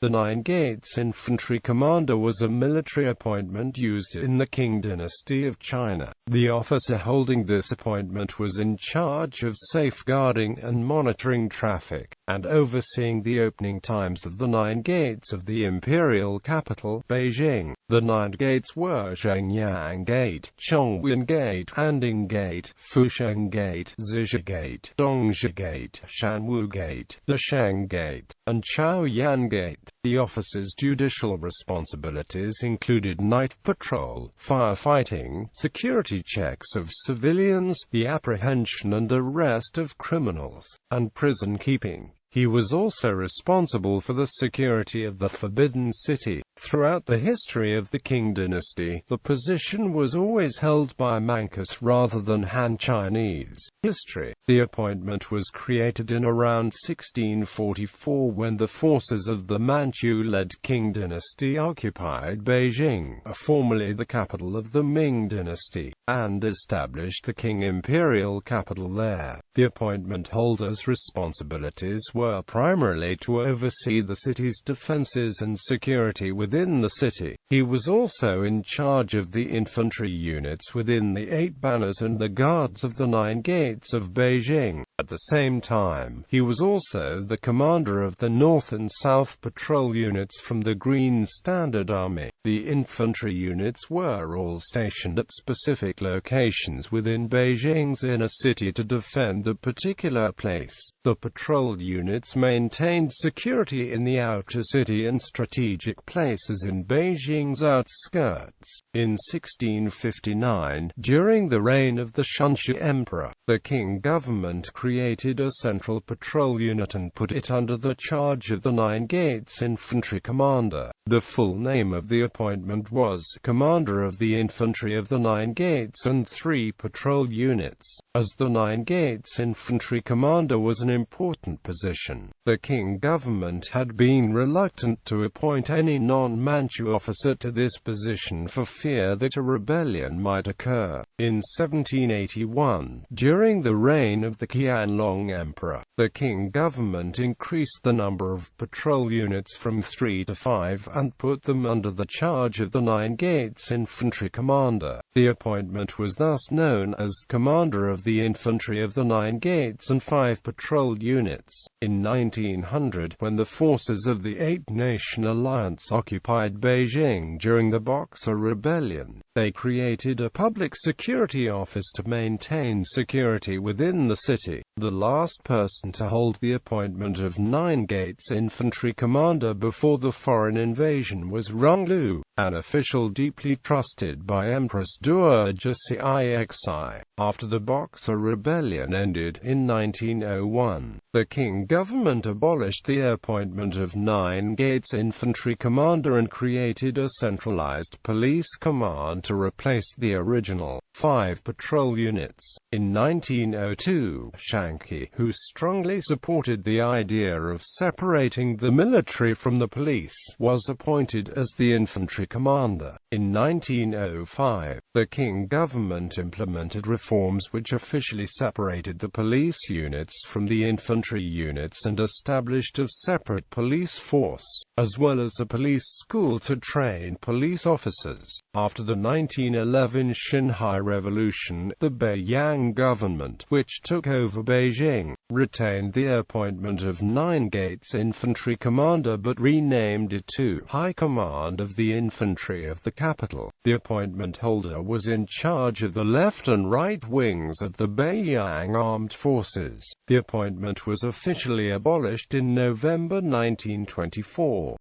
The Nine Gates Infantry Commander was a military appointment used in the Qing dynasty of China. The officer holding this appointment was in charge of safeguarding and monitoring traffic, and overseeing the opening times of the nine gates of the imperial capital, Beijing. The nine gates were Zhengyang Gate, Chongwen Gate, Desheng Gate, Fucheng Gate, Xizhi Gate, Dongzhi Gate, Xuanwu Gate, Desheng Gate, and Chaoyang Gate. The officer's judicial responsibilities included night patrol, firefighting, security checks of civilians, the apprehension and arrest of criminals, and prison keeping. He was also responsible for the security of the Forbidden City. Throughout the history of the Qing dynasty, the position was always held by Manchus rather than Han Chinese. History. The appointment was created in around 1644 when the forces of the Manchu-led Qing dynasty occupied Beijing, formerly the capital of the Ming dynasty, and established the Qing imperial capital there. The appointment holder's responsibilities were primarily to oversee the city's defenses and security within the city. He was also in charge of the infantry units within the Eight Banners and the guards of the Nine Gates of Beijing. At the same time, he was also the commander of the North and South patrol units from the Green Standard Army. The infantry units were all stationed at specific locations within Beijing's inner city to defend a particular place. The patrol units maintained security in the outer city and strategic places in Beijing's outskirts. In 1659, during the reign of the Shunshi Emperor, the Qing government created a central patrol unit and put it under the charge of the Nine Gates Infantry Commander. The full name of the appointment was Commander of the Infantry of the Nine Gates and 3 patrol units. As the Nine Gates Infantry Commander was an important position, the Qing government had been reluctant to appoint any non-Manchu officer to this position for fear that a rebellion might occur. In 1781, during the reign of the Qianlong Emperor, the Qing government increased the number of patrol units from 3 to 5 and put them under the charge of the Nine Gates Infantry Commander. The appointment was thus known as Commander of the Infantry of the Nine Gates and 5 patrol units. In 1900, when the forces of the Eight-Nation Alliance occupied Beijing during the Boxer Rebellion, they created a public security office to maintain security within the city. The last person to hold the appointment of Nine Gates Infantry Commander before the foreign invasion was Ronglu, an official deeply trusted by Empress Dowager Cixi. After the Boxer Rebellion ended in 1901, the Qing government abolished the appointment of Nine Gates Infantry Commander and created a centralized police command to replace the original 5 patrol units. In 1902, Shanqi, who strongly supported the idea of separating the military from the police, was appointed as the infantry commander. In 1905, the Qing government implemented reforms which officially separated the police units from the infantry units and established a separate police force, as well as a police school to train police officers. After the 1911 Xinhai Revolution, the Beiyang government, which took over Beijing, retained the appointment of Nine Gates Infantry Commander but renamed it to High Command of the Infantry of the capital. The appointment holder was in charge of the left and right wings of the Beiyang Armed Forces. The appointment was officially abolished in November 1924.